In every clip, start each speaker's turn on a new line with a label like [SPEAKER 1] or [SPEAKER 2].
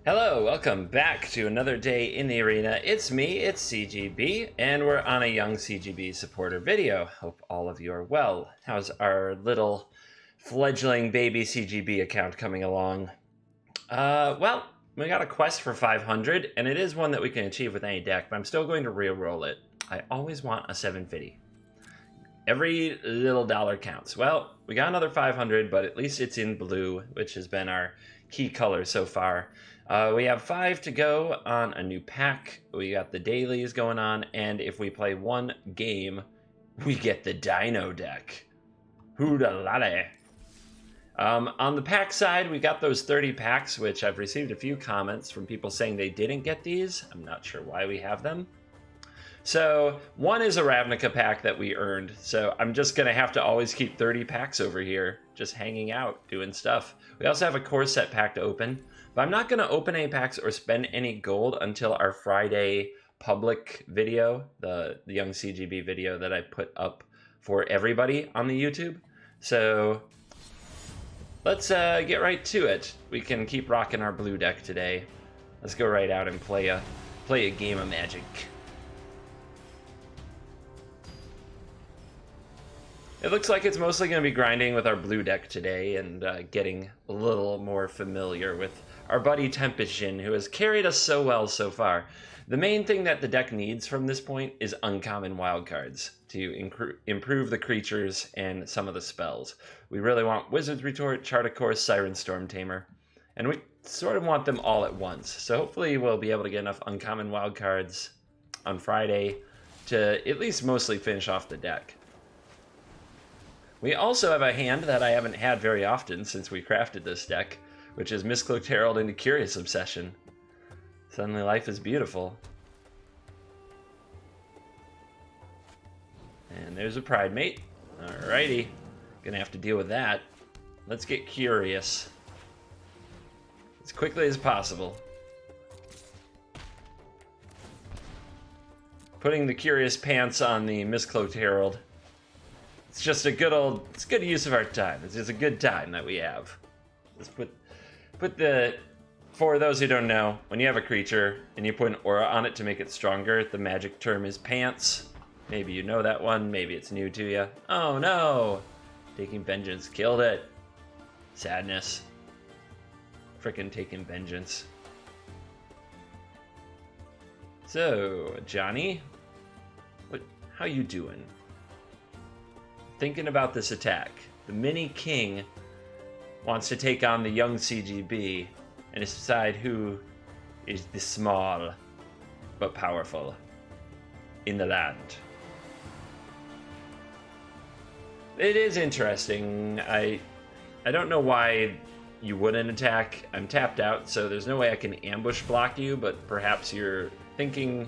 [SPEAKER 1] Hello, welcome back to another day in the arena. It's me, it's CGB, and we're on a young CGB supporter video. Hope all of you are well. How's our little fledgling baby CGB account coming along? Well, we got a quest for 500, and it is one that we can achieve with any deck, but I'm still going to re-roll it. I always want a 750. Every little dollar counts. Well, we got another 500, but at least it's in blue, which has been our key color so far. We have 5 to go on a new pack. We got the dailies going on, and if we play one game, we get the Dino deck. Hoodalale. On the pack side, we got those 30 packs, which I've received a few comments from people saying they didn't get these. I'm not sure why we have them. So one is a Ravnica pack that we earned. So I'm just going to have to always keep 30 packs over here, just hanging out, doing stuff. We also have a core set pack to open. But I'm not going to open any packs or spend any gold until our Friday public video, the Young CGB video that I put up for everybody on the YouTube. So let's get right to it. We can keep rocking our blue deck today. Let's go right out and play a game of Magic. It looks like it's mostly going to be grinding with our blue deck today and getting a little more familiar with our buddy Tempeshin, who has carried us so well so far. The main thing that the deck needs from this point is uncommon wildcards to improve the creatures and some of the spells. We really want Wizard's Retort, Chart of Course, Siren Storm Tamer, and we sort of want them all at once. So hopefully we'll be able to get enough uncommon wildcards on Friday to at least mostly finish off the deck. We also have a hand that I haven't had very often since we crafted this deck, which is Mistcloaked Herald into Curious Obsession. Suddenly life is beautiful. And there's a Pride Mate. Alrighty. Gonna have to deal with that. Let's get curious. As quickly as possible. Putting the Curious Pants on the Mistcloaked Herald. It's just a it's good use of our time. It's just a good time that we have. Let's put the, for those who don't know, when you have a creature and you put an aura on it to make it stronger, the magic term is pants. Maybe you know that one, maybe it's new to you. Oh no! Taking Vengeance killed it. Sadness. Frickin' Taking Vengeance. So, Johnny, how you doing? Thinking about this attack. The Mini King wants to take on the young CGB and decide who is the small but powerful in the land. It is interesting. I don't know why you wouldn't attack. I'm tapped out, so there's no way I can ambush block you, but perhaps you're thinking...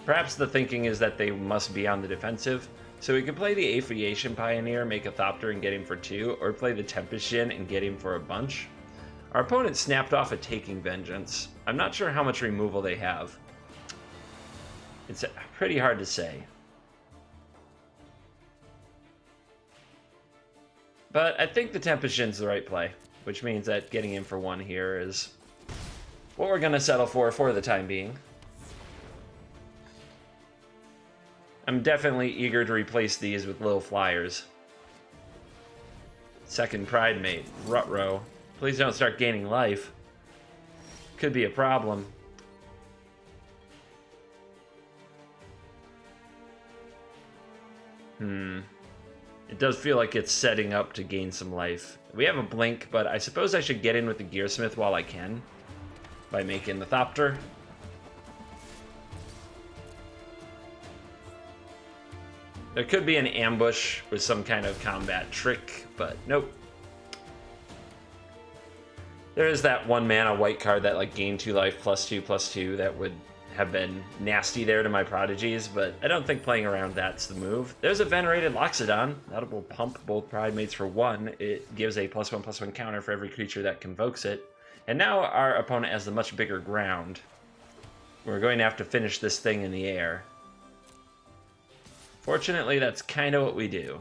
[SPEAKER 1] Perhaps the thinking is that they must be on the defensive. So we could play the Apheliation Pioneer, make a Thopter and get him for 2, or play the Tempeshin and get him for a bunch. Our opponent snapped off a Taking Vengeance. I'm not sure how much removal they have. It's pretty hard to say. But I think the Tempeshin's the right play, which means that getting him for 1 here is what we're going to settle for the time being. I'm definitely eager to replace these with little flyers. Second Pride Mate, Rutro. Please don't start gaining life. Could be a problem. It does feel like it's setting up to gain some life. We have a blink, but I suppose I should get in with the Gearsmith while I can. By making the Thopter. There could be an ambush with some kind of combat trick, but nope. There is that 1 mana white card that like gained 2 life +2/+2 that would have been nasty there to my prodigies, but I don't think playing around that's the move. There's a Venerated Loxodon. That will pump both Pride Mates for 1. It gives a +1/+1 counter for every creature that convokes it. And now our opponent has a much bigger ground. We're going to have to finish this thing in the air. Fortunately, that's kind of what we do.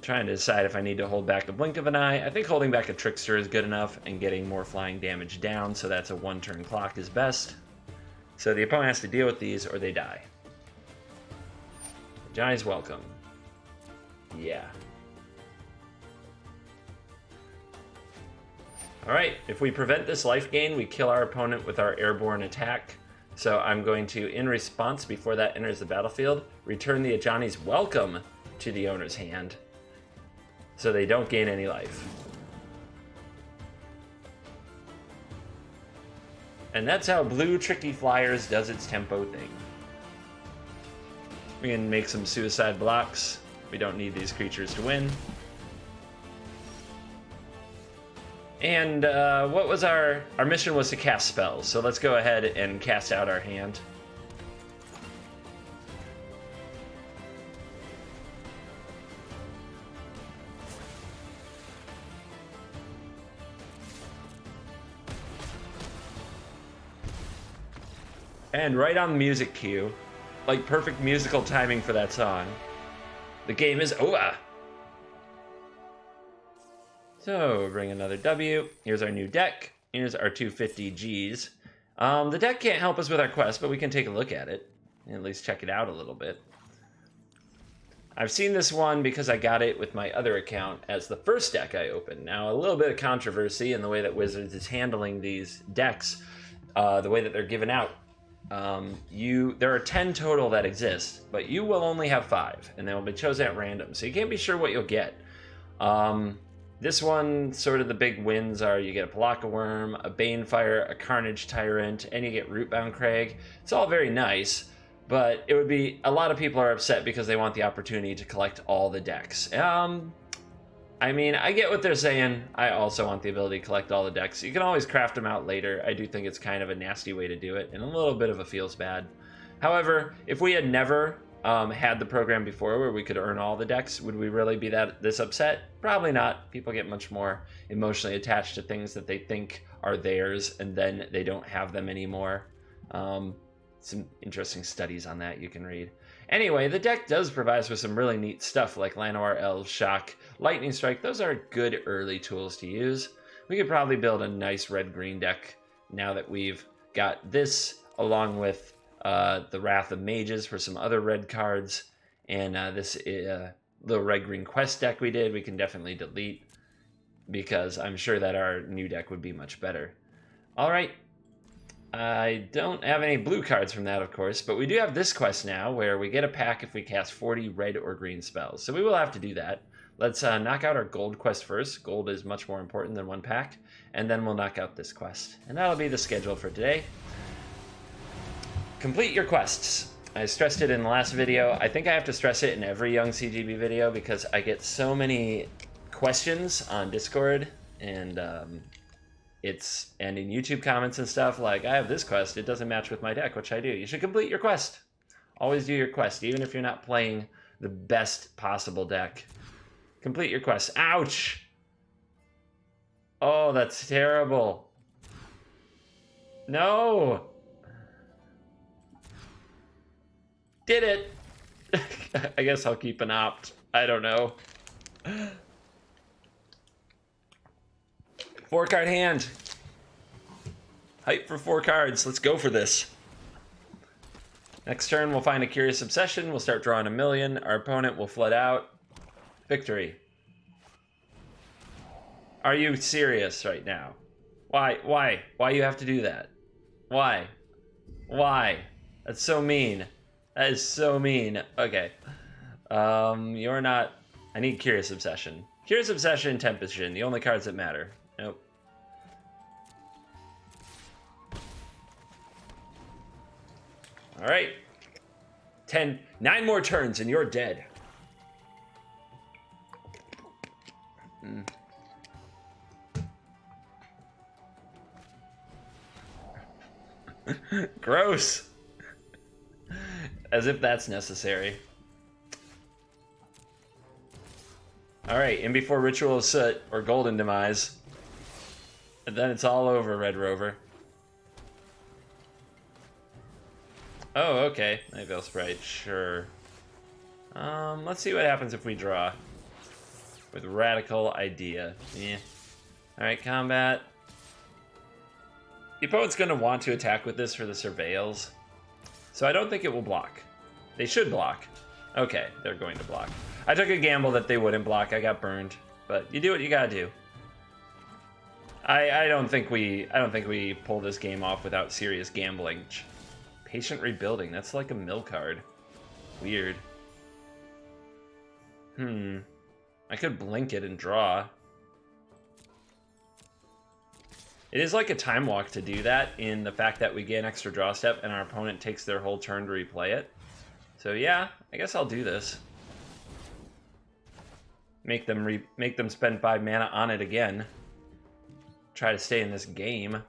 [SPEAKER 1] trying to decide if I need to hold back a blink of an eye. I think holding back a trickster is good enough and getting more flying damage down, so that's a 1-turn clock is best. So the opponent has to deal with these or they die. Johnny's welcome. Yeah. Alright, if we prevent this life gain, we kill our opponent with our airborne attack. So I'm going to, in response, before that enters the battlefield, return the Ajani's welcome to the owner's hand, so they don't gain any life. And that's how Blue Tricky Flyers does its tempo thing. We can make some suicide blocks. We don't need these creatures to win. And what was our mission was to cast spells, so let's go ahead and cast out our hand. And right on the music cue, like perfect musical timing for that song, the game is over. So, bring another W. Here's our new deck. Here's our 250 Gs. The deck can't help us with our quest, but we can take a look at it, and at least check it out a little bit. I've seen this one because I got it with my other account as the first deck I opened. Now, a little bit of controversy in the way that Wizards is handling these decks, the way that they're given out. There are 10 total that exist, but you will only have 5, and they will be chosen at random, so you can't be sure what you'll get. This one, sort of the big wins are you get a Palaka Worm, a Banefire, a Carnage Tyrant, and you get Rootbound Crag. It's all very nice, but it would be, a lot of people are upset because they want the opportunity to collect all the decks. I mean, I get what they're saying. I also want the ability to collect all the decks. You can always craft them out later. I do think it's kind of a nasty way to do it, and a little bit of a feels bad. However, if we had never had the program before where we could earn all the decks, would we really be this upset? Probably not. People get much more emotionally attached to things that they think are theirs, and then they don't have them anymore. Some interesting studies on that you can read. Anyway, the deck does provide us with some really neat stuff like Llanowar Elves, Shock, Lightning Strike. Those are good early tools to use. We could probably build a nice red-green deck now that we've got this, along with the Wrath of Mages for some other red cards, and this little red-green quest deck we did, we can definitely delete, because I'm sure that our new deck would be much better. Alright, I don't have any blue cards from that, of course, but we do have this quest now, where we get a pack if we cast 40 red or green spells, so we will have to do that. Let's knock out our gold quest first. Gold is much more important than one pack, and then we'll knock out this quest. And that'll be the schedule for today. Complete your quests. I stressed it in the last video. I think I have to stress it in every Young CGB video because I get so many questions on Discord and in YouTube comments and stuff like, I have this quest, it doesn't match with my deck, what should I do? You should complete your quest. Always do your quest, even if you're not playing the best possible deck. Complete your quest. Ouch! Oh, that's terrible. No! Did it! I guess I'll keep an opt. I don't know. 4-card hand. Hype for 4 cards. Let's go for this. Next turn, we'll find a Curious Obsession. We'll start drawing 1,000,000. Our opponent will flood out. Victory. Are you serious right now? Why? Why you have to do that? Why? That's so mean. That is so mean. Okay. You're not... I need Curious Obsession. Curious Obsession, Tempest Vision, the only cards that matter. Nope. Alright. 9 more turns and you're dead. Gross. As if that's necessary. Alright, and before Ritual of Soot or Golden Demise. And then it's all over, Red Rover. Oh, okay. Nightveil Sprite, sure. Let's see what happens if we draw. with radical idea. Yeah. Alright, combat. The opponent's going to want to attack with this for the surveils. So I don't think it will block. They should block. Okay, they're going to block. I took a gamble that they wouldn't block. I got burned. But you do what you gotta do. I don't think we pull this game off without serious gambling. Patient rebuilding. That's like a mill card. Weird. I could blink it and draw. It is like a time walk to do that in the fact that we get an extra draw step and our opponent takes their whole turn to replay it. So yeah, I guess I'll do this. Make them spend 5 mana on it again. Try to stay in this game.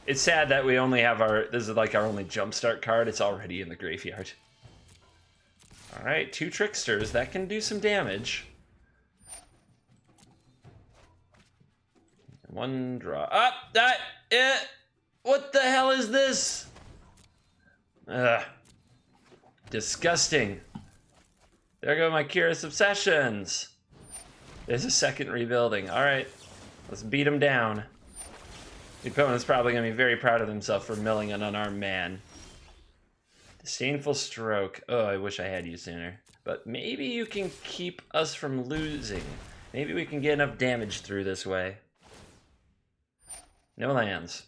[SPEAKER 1] It's sad that we only have this is like our only jumpstart card. It's already in the graveyard. Alright, 2 Tricksters. That can do some damage. 1 draw. What the hell is this? Ugh. Disgusting. There go my Curious Obsessions. There's a second rebuilding. Alright, let's beat him down. The opponent's probably going to be very proud of himself for milling an unarmed man. Disdainful Stroke. Oh, I wish I had you sooner. But maybe you can keep us from losing. Maybe we can get enough damage through this way. No lands.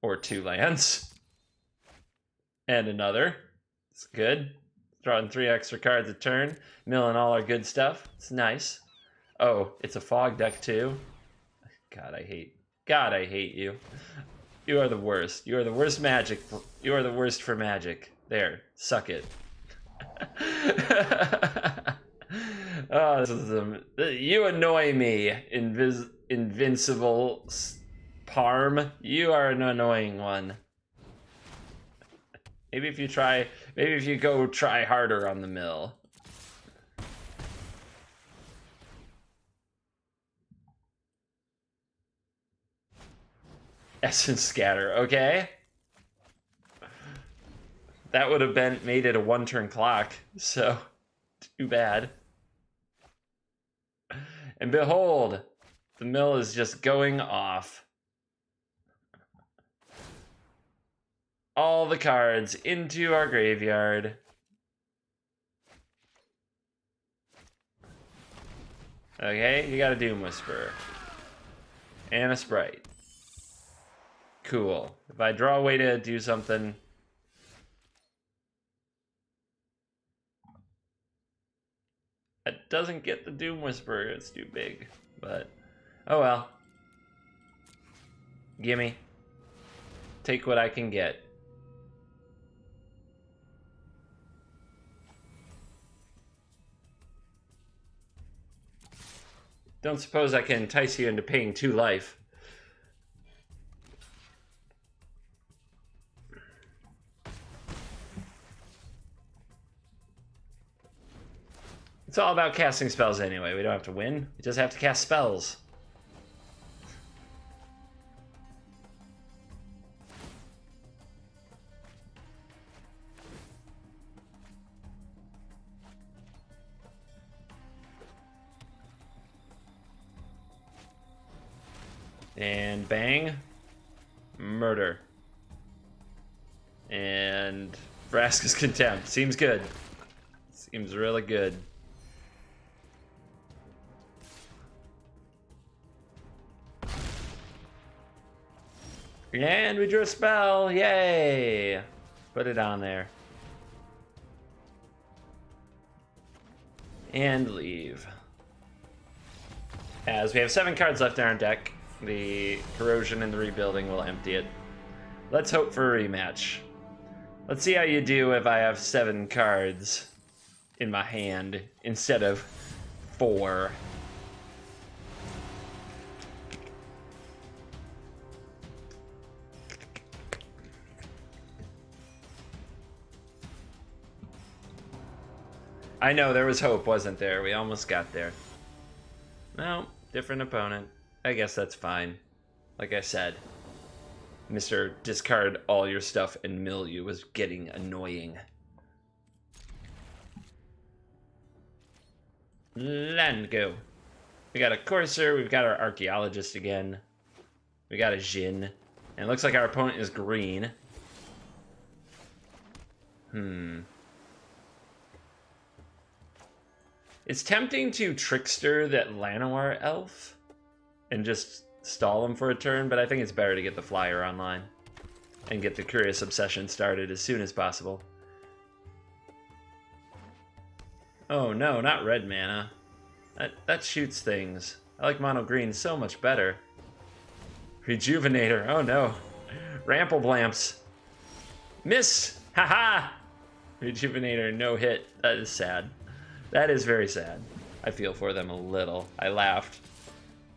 [SPEAKER 1] Or 2 lands. And another. It's good. Drawing 3 extra cards a turn. Milling all our good stuff. It's nice. Oh, it's a fog deck too. God, I hate you. You are the worst. You are the worst magic. You are the worst for magic. There, suck it. Oh, this is you annoy me, Invincible Parm. You are an annoying one. Maybe if you go try harder on the mill. Essence Scatter, okay. That would have made it a 1-turn clock, so too bad. And behold, the mill is just going off. All the cards into our graveyard. Okay, you got a Doom Whisperer. And a Sprite. Cool. If I draw a way to do something... It doesn't get the Doom Whisperer, it's too big. But, oh well. Gimme. Take what I can get. Don't suppose I can entice you into paying 2 life. It's all about casting spells anyway. We don't have to win. We just have to cast spells. And bang. Murder. And Vraska's Contempt. Seems good. Seems really good. And we drew a spell, yay! Put it on there. And leave. As we have 7 cards left in our deck, the Corrosion and the Rebuilding will empty it. Let's hope for a rematch. Let's see how you do if I have 7 cards in my hand instead of 4. I know, there was hope, wasn't there? We almost got there. No, different opponent. I guess that's fine. Like I said, Mr. Discard all your stuff and mill you was getting annoying. Land go. We got a Courser, we've got our Archaeologist again. We got a Jhin. And it looks like our opponent is green. It's tempting to Trickster that Llanowar elf and just stall him for a turn, but I think it's better to get the flyer online and get the Curious Obsession started as soon as possible. Oh no, not red mana. That shoots things. I like mono green so much better. Rejuvenator, oh no. Rample Blamps. Miss! Haha! Rejuvenator, no hit. That is sad. That is very sad. I feel for them a little. I laughed.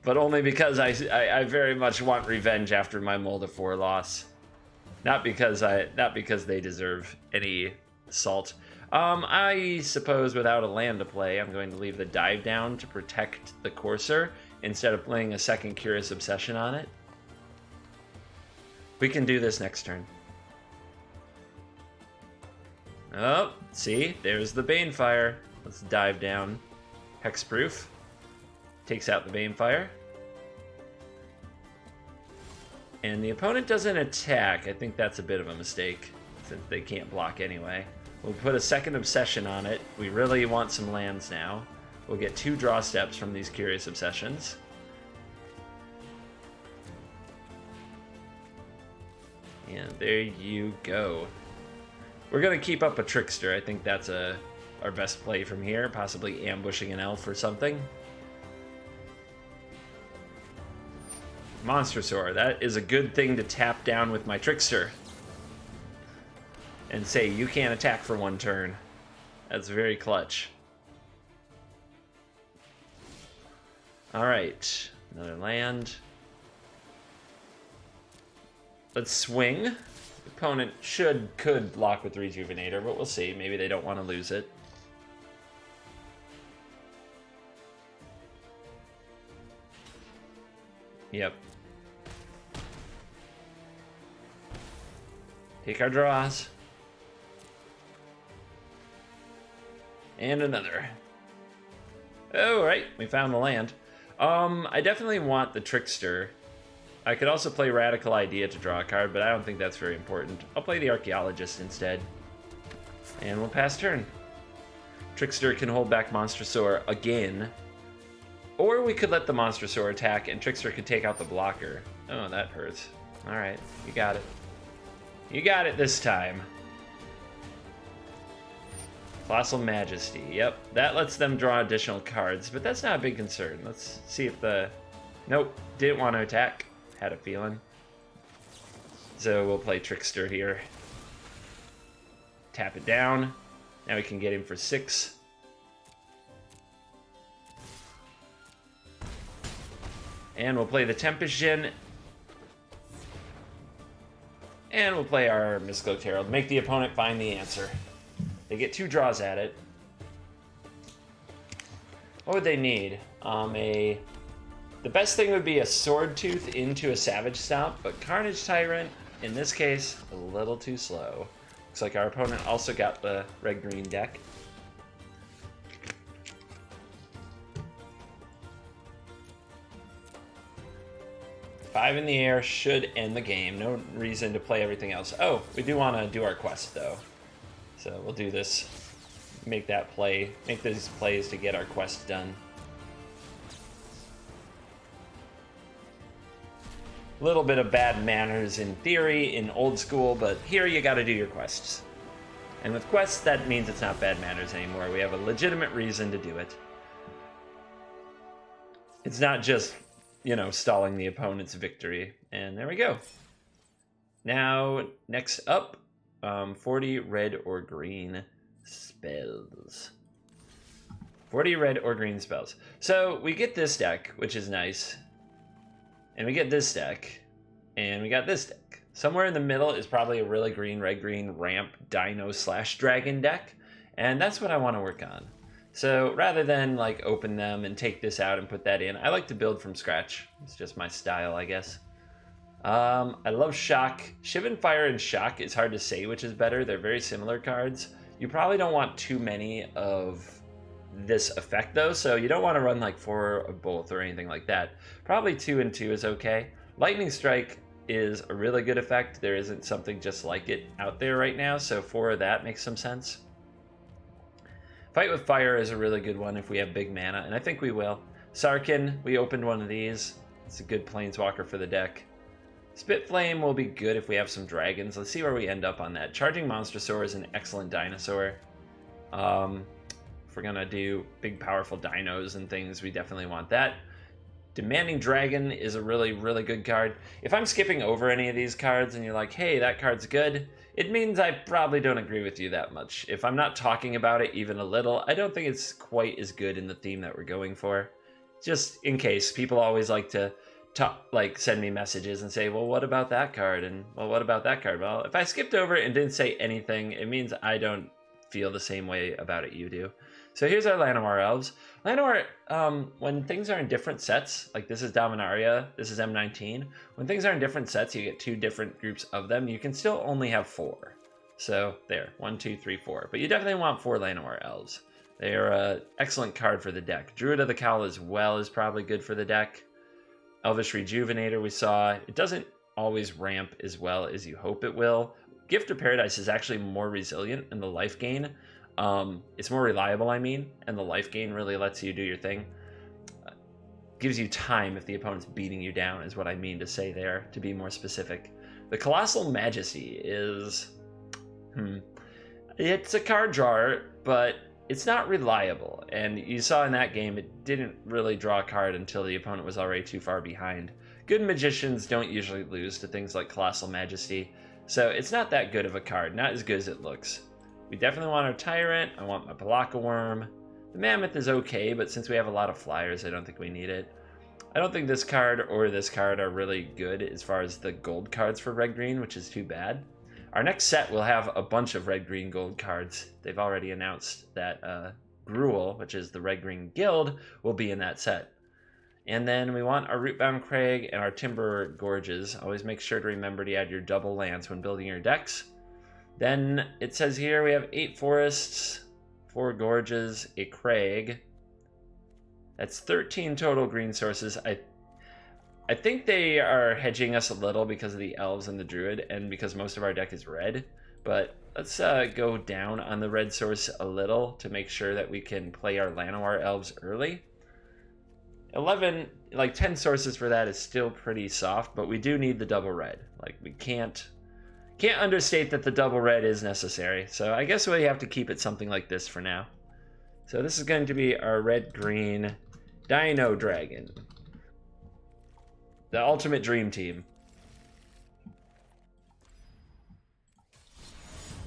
[SPEAKER 1] But only because I very much want revenge after my Molda 4 loss. Not because they deserve any salt. I suppose without a land to play, I'm going to leave the dive down to protect the Courser instead of playing a second Curious Obsession on it. We can do this next turn. Oh, see? There's the Banefire. Let's dive down. Hexproof. Takes out the Banefire. And the opponent doesn't attack. I think that's a bit of a mistake, since they can't block anyway. We'll put a second Obsession on it. We really want some lands now. We'll get 2 draw steps from these Curious Obsessions. And there you go. We're going to keep up a Trickster. I think that's our best play from here. Possibly ambushing an elf or something. Monstrosaur. That is a good thing to tap down with my Trickster. And say, you can't attack for 1 turn. That's very clutch. Alright. Another land. Let's swing. The opponent could block with Rejuvenator, but we'll see. Maybe they don't want to lose it. Yep. Take our draws. And another. Oh, right. We found the land. I definitely want the Trickster. I could also play Radical Idea to draw a card, but I don't think that's very important. I'll play the Archaeologist instead. And we'll pass turn. Trickster can hold back Monstrosaur again. Or we could let the Monstrosaur attack and Trickster could take out the blocker. Oh, that hurts. Alright, you got it. You got it this time. Colossal Majesty. Yep, that lets them draw additional cards, but that's not a big concern. Let's see if the... Nope, didn't want to attack. Had a feeling. So we'll play Trickster here. Tap it down. Now we can get him for 6. And we'll play the Tempest Djinn. And we'll play our Mystical Herald. Make the opponent find the answer. They get 2 draws at it. What would they need? The best thing would be a Sword Tooth into a Savage Stomp, but Carnage Tyrant, in this case, a little too slow. Looks like our opponent also got the red-green deck. Five in the air should end the game. No reason to play everything else. Oh, we do want to do our quest, though. So we'll do this. Make these plays to get our quest done. Little bit of bad manners in theory, in old school, but here you gotta do your quests. And with quests, that means it's not bad manners anymore. We have a legitimate reason to do it. It's not just, you know, stalling the opponent's victory. And there we go. Now, next up, 40 red or green spells. 40 red or green spells. So we get this deck, which is nice. And we get this deck, and we got this deck. Somewhere in the middle is probably a really green, red-green ramp Dino/dragon deck, and that's what I want to work on. So rather than like open them and take this out and put that in, I like to build from scratch. It's just my style, I guess. I love Shock. Shivan Fire and Shock, it's hard to say which is better. They're very similar cards. You probably don't want too many of this effect though, so you don't want to run like 4 of both or anything like that. Probably 2 and 2 is okay. Lightning Strike is a really good effect. There isn't something just like it out there right now, so 4 of that makes some sense. Fight with Fire is a really good one if we have big mana, and I think we will. Sarkin, we opened one of these. It's a good planeswalker for the deck. Spit Flame will be good if we have some dragons. Let's see where we end up on that. Charging Monstrosaur is an excellent dinosaur. If we're gonna do big powerful dinos and things, we definitely want that. Demanding Dragon is a really, really good card. If I'm skipping over any of these cards and you're like, hey, that card's good, it means I probably don't agree with you that much. If I'm not talking about it even a little, I don't think it's quite as good in the theme that we're going for. Just in case, people always like to send me messages and say, well, what about that card? And, well, what about that card? Well, if I skipped over it and didn't say anything, it means I don't feel the same way about it you do. So here's our Llanowar Elves. Llanowar, when things are in different sets, like this is Dominaria, this is M19, when things are in different sets, you get 2 different groups of them. You can still only have 4. So there, 1, 2, 3, 4. But you definitely want 4 Llanowar Elves. They are an excellent card for the deck. Druid of the Cowl as well is probably good for the deck. Elvish Rejuvenator we saw. It doesn't always ramp as well as you hope it will. Gift of Paradise is actually more resilient in the life gain. It's more reliable, I mean, and the life gain really lets you do your thing. Gives you time if the opponent's beating you down is what I mean to say there, to be more specific. The Colossal Majesty is... It's a card drawer, but it's not reliable, and you saw in that game it didn't really draw a card until the opponent was already too far behind. Good magicians don't usually lose to things like Colossal Majesty, so it's not that good of a card, not as good as it looks. We definitely want our Tyrant. I want my Palaka Worm. The Mammoth is okay, but since we have a lot of flyers, I don't think we need it. I don't think this card or this card are really good as far as the gold cards for red-green, which is too bad. Our next set will have a bunch of red-green gold cards. They've already announced that Gruul, which is the red-green guild, will be in that set. And then we want our Rootbound Crag and our Timber Gorges. Always make sure to remember to add your double lance when building your decks. Then it says here we have 8 forests, 4 gorges, a crag. That's 13 total green sources. I think they are hedging us a little because of the elves and the druid, and because most of our deck is red. But let's go down on the red source a little to make sure that we can play our Llanowar elves early. 10 sources for that is still pretty soft, but we do need the double red. Like, we can't understate that the double red is necessary. So I guess we have to keep it something like this for now. So this is going to be our red-green Dino-dragon. The ultimate dream team.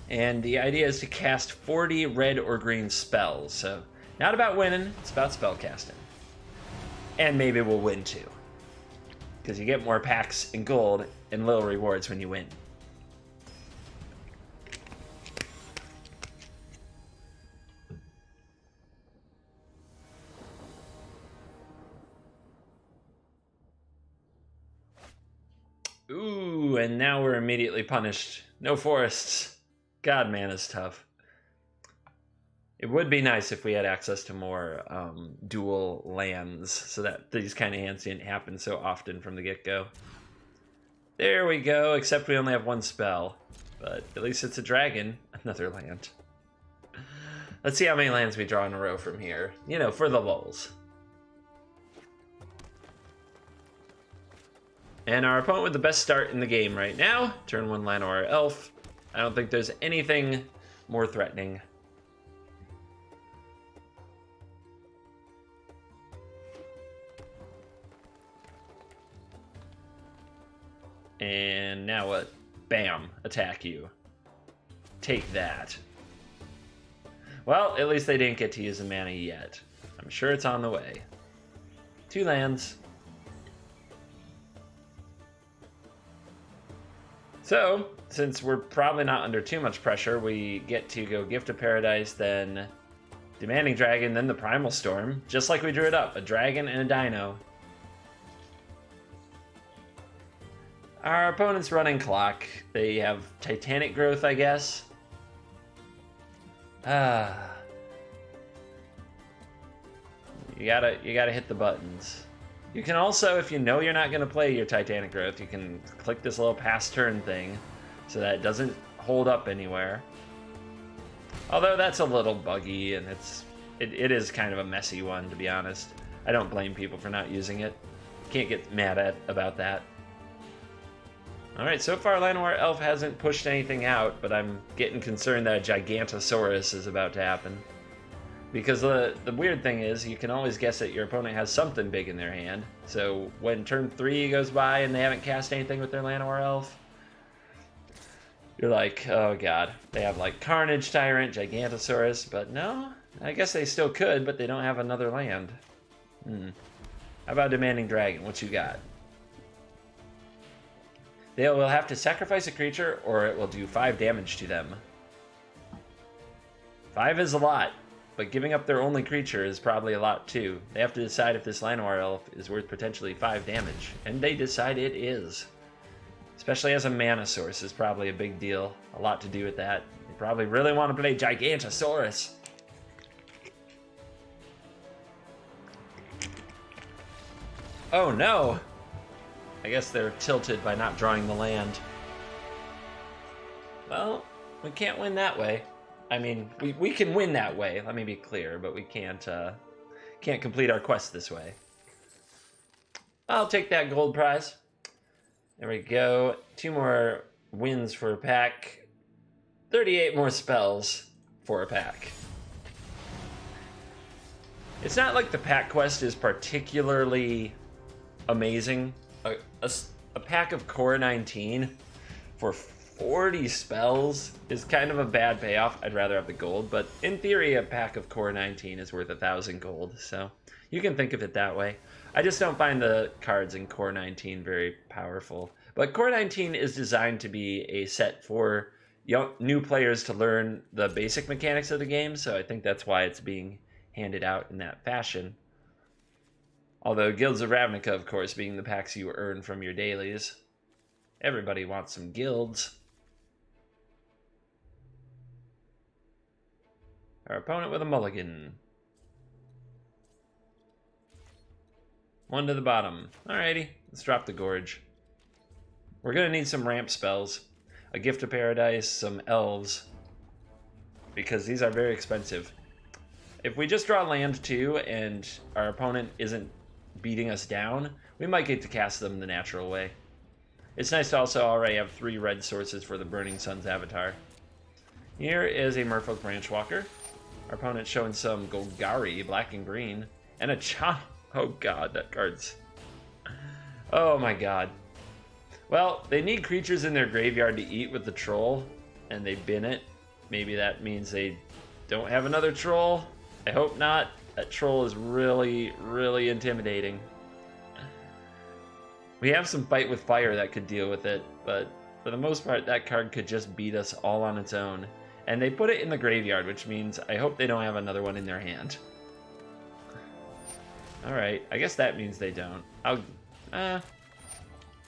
[SPEAKER 1] And the idea is to cast 40 red or green spells. So not about winning, it's about spell casting. And maybe we'll win too. Because you get more packs in gold and little rewards when you win. Ooh, and now we're immediately punished. No forests. God, man, is tough. It would be nice if we had access to more dual lands so that these kind of hands didn't happen so often from the get-go. There we go, except we only have 1 spell. But at least it's a dragon, another land. Let's see how many lands we draw in a row from here. You know, for the lulz. And our opponent with the best start in the game right now, turn 1 Llanowar Elf. I don't think there's anything more threatening. And now what? Bam, attack you. Take that. Well, at least they didn't get to use the mana yet. I'm sure it's on the way. 2 lands. So, since we're probably not under too much pressure, we get to go Gift of Paradise, then Demanding Dragon, then the Primal Storm, just like we drew it up, a dragon and a dino. Our opponent's running clock. They have Titanic Growth, I guess. You gotta hit the buttons. You can also, if you know you're not gonna play your Titanic Growth, you can click this little pass turn thing so that it doesn't hold up anywhere. Although that's a little buggy and it is kind of a messy one, to be honest. I don't blame people for not using it. Can't get mad about that. Alright, so far Llanowar Elf hasn't pushed anything out, but I'm getting concerned that a Gigantosaurus is about to happen. Because the weird thing is, you can always guess that your opponent has something big in their hand. So when turn 3 goes by and they haven't cast anything with their Llanowar Elf, you're like, oh god. They have like Carnage Tyrant, Gigantosaurus, but no, I guess they still could, but they don't have another land. How about Demanding Dragon? What you got? They will have to sacrifice a creature, or it will do 5 damage to them. 5 is a lot, but giving up their only creature is probably a lot too. They have to decide if this Llanowar Elf is worth potentially 5 damage, and they decide it is. Especially as a mana source is probably a big deal. A lot to do with that. They probably really want to play Gigantosaurus. Oh no! I guess they're tilted by not drawing the land. Well, we can't win that way. I mean, we can win that way, let me be clear, but we can't complete our quest this way. I'll take that gold prize. There we go. 2 more wins for a pack. 38 more spells for a pack. It's not like the pack quest is particularly amazing. A pack of Core 19 for 40 spells is kind of a bad payoff. I'd rather have the gold, but in theory, a pack of Core 19 is worth 1,000 gold, so you can think of it that way. I just don't find the cards in Core 19 very powerful. But Core 19 is designed to be a set for new players to learn the basic mechanics of the game, so I think that's why it's being handed out in that fashion. Although Guilds of Ravnica, of course, being the packs you earn from your dailies. Everybody wants some guilds. Our opponent with a mulligan. 1 to the bottom. Alrighty, let's drop the Gorge. We're going to need some ramp spells. A Gift of Paradise, some elves. Because these are very expensive. If we just draw land too, and our opponent isn't beating us down, we might get to cast them the natural way. It's nice to also already have 3 red sources for the Burning Sun's avatar. Here is a Merfolk Branchwalker. Our opponent's showing some Golgari, black and green, and a Oh god, that card's... Oh my god. Well, they need creatures in their graveyard to eat with the troll, and they bin it. Maybe that means they don't have another troll. I hope not. That troll is really, really intimidating. We have some Fight with Fire that could deal with it, but for the most part, that card could just beat us all on its own. And they put it in the graveyard, which means I hope they don't have another one in their hand. Alright, I guess that means they don't. I'll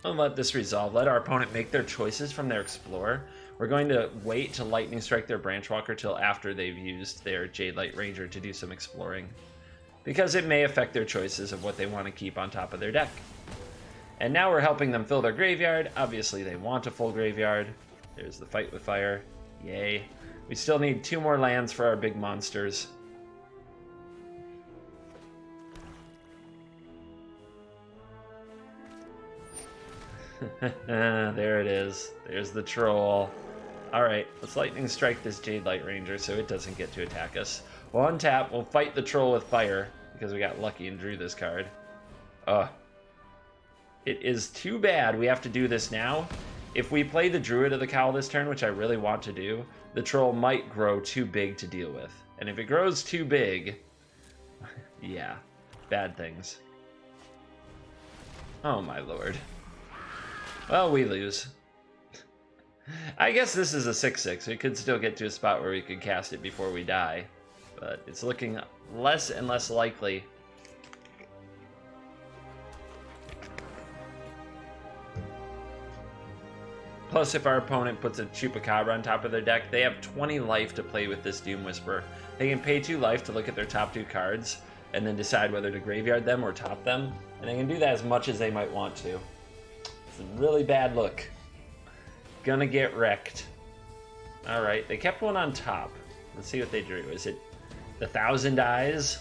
[SPEAKER 1] let this resolve. Let our opponent make their choices from their Explorer. We're going to wait to Lightning Strike their Branchwalker till after they've used their Jade Light Ranger to do some exploring. Because it may affect their choices of what they want to keep on top of their deck. And now we're helping them fill their graveyard. Obviously they want a full graveyard. There's the Fight with Fire. Yay. We still need 2 more lands for our big monsters. There it is. There's the troll. Alright, let's Lightning Strike this Jade Light Ranger so it doesn't get to attack us. We'll untap, we'll fight the troll with fire, because we got lucky and drew this card. It is too bad we have to do this now. If we play the Druid of the Cowl this turn, which I really want to do, the troll might grow too big to deal with. And if it grows too big, yeah, bad things. Oh my lord. Well, we lose. I guess this is a 6/6. We could still get to a spot where we could cast it before we die. But it's looking less and less likely. Plus, if our opponent puts a Chupacabra on top of their deck, they have 20 life to play with this Doom Whisperer. They can pay 2 life to look at their top 2 cards, and then decide whether to graveyard them or top them. And they can do that as much as they might want to. It's a really bad look. Gonna get wrecked. Alright, they kept one on top. Let's see what they drew. Is it the 1,000 eyes?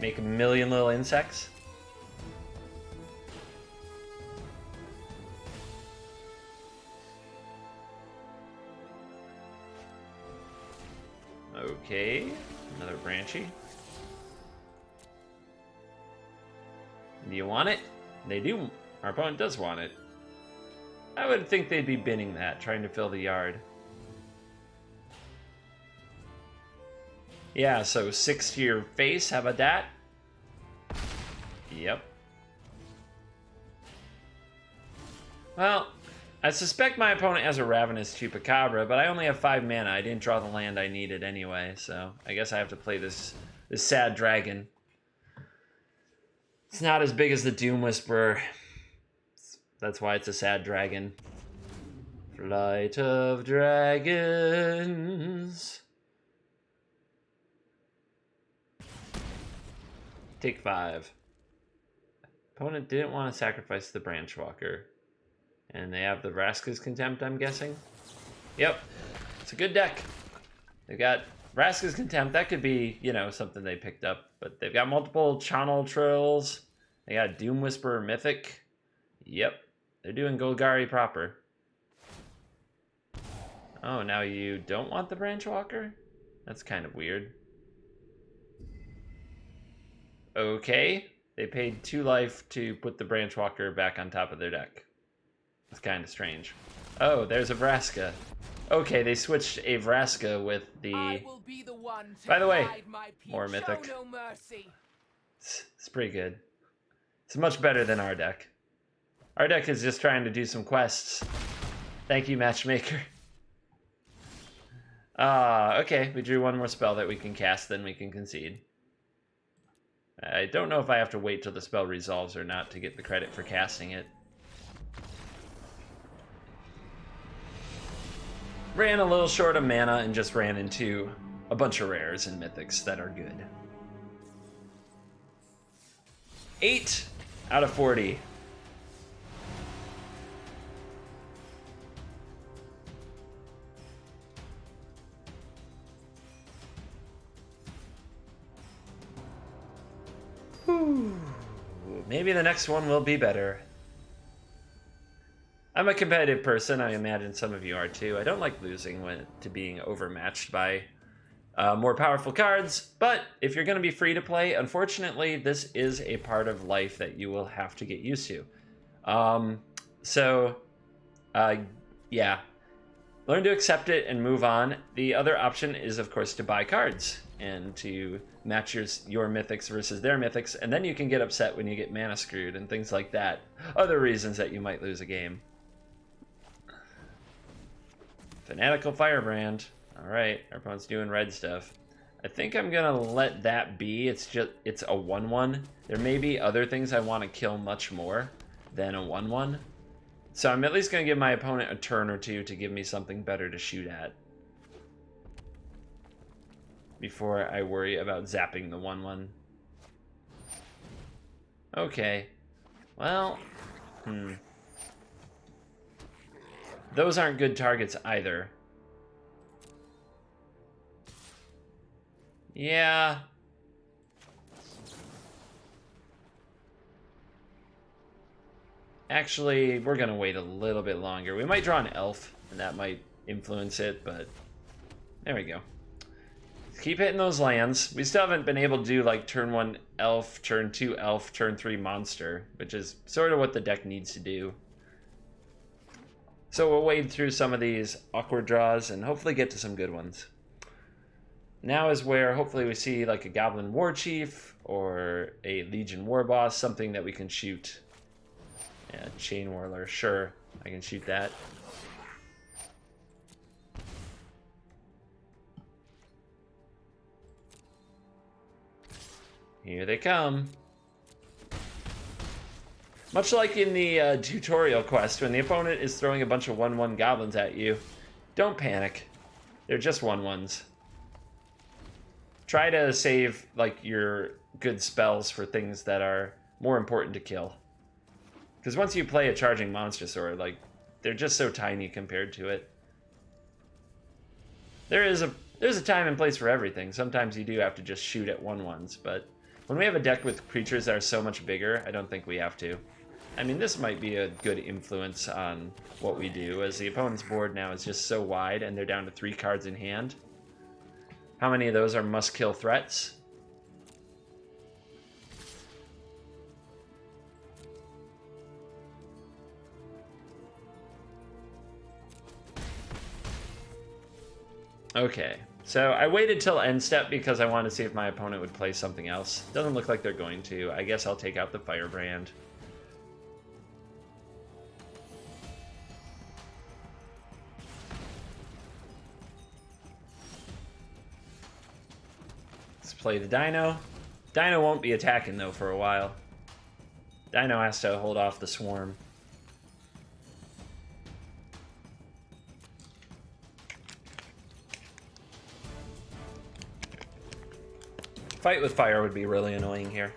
[SPEAKER 1] Make a million little insects? Okay, another Branchy. Do you want it? They do. Our opponent does want it. I would think they'd be binning that, trying to fill the yard. Yeah, so 6 to your face, how about that? Yep. Well, I suspect my opponent has a Ravenous Chupacabra, but I only have 5 mana. I didn't draw the land I needed anyway, so I guess I have to play this sad dragon. It's not as big as the Doom Whisperer. That's why it's a sad dragon. Flight of Dragons. Take 5. Opponent didn't want to sacrifice the Branchwalker. And they have the Vraska's Contempt, I'm guessing. Yep. It's a good deck. They've got Vraska's Contempt. That could be, you know, something they picked up. But they've got multiple Channel Trills. They got Doom Whisperer Mythic. Yep. They're doing Golgari proper. Oh, now you don't want the Branchwalker? That's kind of weird. Okay. They paid 2 life to put the Branchwalker back on top of their deck. It's kind of strange. Oh, there's a Vraska. Okay, they switched a Vraska with the... By the way, more Mythic. It's pretty good. It's much better than our deck. Our deck is just trying to do some quests. Thank you, Matchmaker. Okay, we drew one more spell that we can cast, then we can concede. I don't know if I have to wait till the spell resolves or not to get the credit for casting it. Ran a little short of mana and just ran into a bunch of rares and mythics that are good. 8 out of 40. Whew. Maybe the next one will be better. I'm a competitive person. I imagine some of you are too. I don't like losing to being overmatched by more powerful cards, but if you're going to be free to play, unfortunately, this is a part of life that you will have to get used to. Yeah, learn to accept it and move on. The other option is, of course, to buy cards and to match your mythics versus their mythics, and then you can get upset when you get mana screwed and things like that. Other reasons that you might lose a game. Fanatical Firebrand. Alright, our opponent's doing red stuff. I think I'm gonna let that be. It's a 1-1. There may be other things I want to kill much more than a 1-1. So I'm at least gonna give my opponent a turn or two to give me something better to shoot at before I worry about zapping the 1-1. Okay. Well, those aren't good targets either. Yeah. Actually, we're gonna wait a little bit longer. We might draw an elf, and that might influence it, but there we go. Keep hitting those lands. We still haven't been able to do like turn 1 elf, turn 2 elf, turn 3 monster, which is sort of what the deck needs to do. So we'll wade through some of these awkward draws and hopefully get to some good ones. Now is where hopefully we see like a Goblin War Chief or a Legion War Boss, something that we can shoot. Yeah, Chain Whirler, sure, I can shoot that. Here they come. Much like in the tutorial quest, when the opponent is throwing a bunch of 1-1 goblins at you, don't panic. They're just 1-1s. try to save like your good spells for things that are more important to kill. Because once you play a charging monster sword, like, they're just so tiny compared to it. There's a time and place for everything. Sometimes you do have to just shoot at 1/1s, but when we have a deck with creatures that are so much bigger, I don't think we have to. I mean, this might be a good influence on what we do, as the opponent's board now is just so wide and they're down to 3 cards in hand. How many of those are must-kill threats? Okay, so I waited till end step because I wanted to see if my opponent would play something else. Doesn't look like they're going to. I guess I'll take out the Firebrand. Let's play the Dino. Dino won't be attacking though for a while. Dino has to hold off the Swarm. Fight with fire would be really annoying here.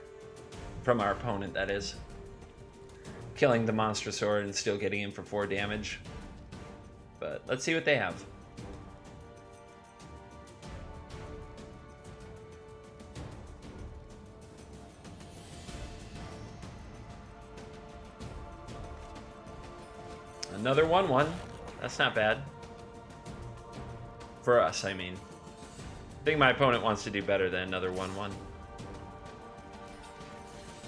[SPEAKER 1] From our opponent, that is. Killing the monster sword and still getting him for 4 damage. But let's see what they have. Another 1/1. That's not bad. For us, I mean. I think my opponent wants to do better than another 1/1.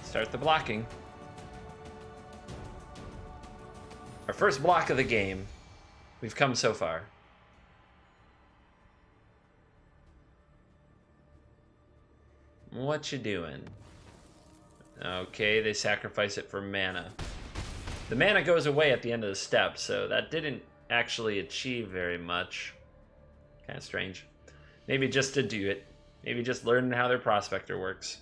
[SPEAKER 1] Start the blocking. Our first block of the game. We've come so far. What you doing? Okay, they sacrifice it for mana. The mana goes away at the end of the step, so that didn't actually achieve very much. Kind of strange. Maybe just to do it. Maybe just learn how their prospector works.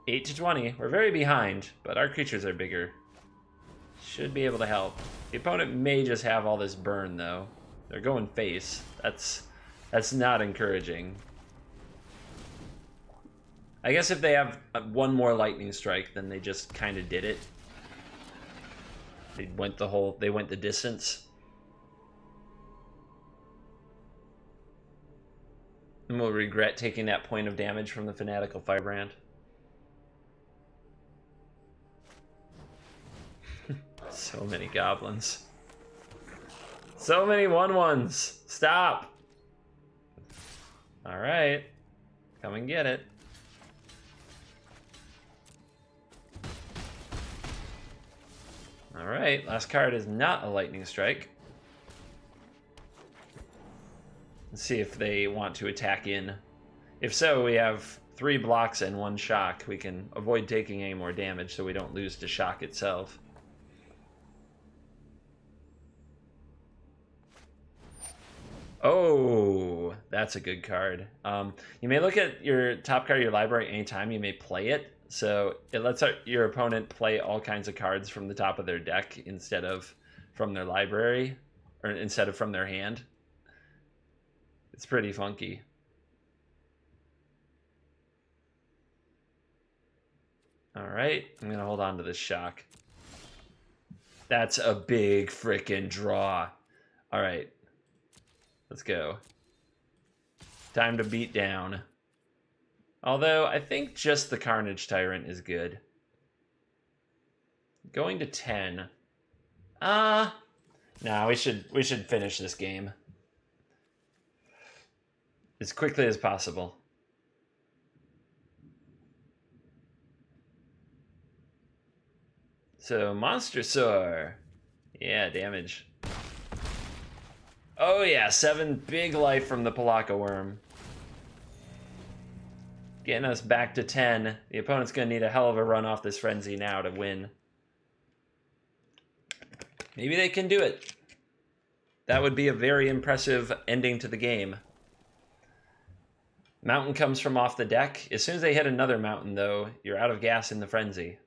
[SPEAKER 1] $8 to 20. We're very behind, but our creatures are bigger. Should be able to help. The opponent may just have all this burn, though. They're going face. That's not encouraging. I guess if they have one more lightning strike, then they just kind of did it. They went the distance. And we'll regret taking that point of damage from the Fanatical Firebrand. So many goblins. So many 1/1s. Stop. All right. Come and get it. All right, last card is not a lightning strike. Let's see if they want to attack in. If so, we have 3 blocks and 1 shock. We can avoid taking any more damage so we don't lose to shock itself. Oh, that's a good card. You may look at your top card of your library anytime you may play it. So it lets your opponent play all kinds of cards from the top of their deck instead of from their library, or instead of from their hand. It's pretty funky. All right, I'm going to hold on to this shock. That's a big frickin' draw. All right, let's go. Time to beat down. Although, I think just the Carnage Tyrant is good. Going to 10. No, we should finish this game. As quickly as possible. So, Monster Soar. Yeah, damage. Oh yeah, 7 big life from the Palaka Worm. Getting us back to 10. The opponent's going to need a hell of a run off this frenzy now to win. Maybe they can do it. That would be a very impressive ending to the game. Mountain comes from off the deck. As soon as they hit another mountain, though, you're out of gas in the frenzy.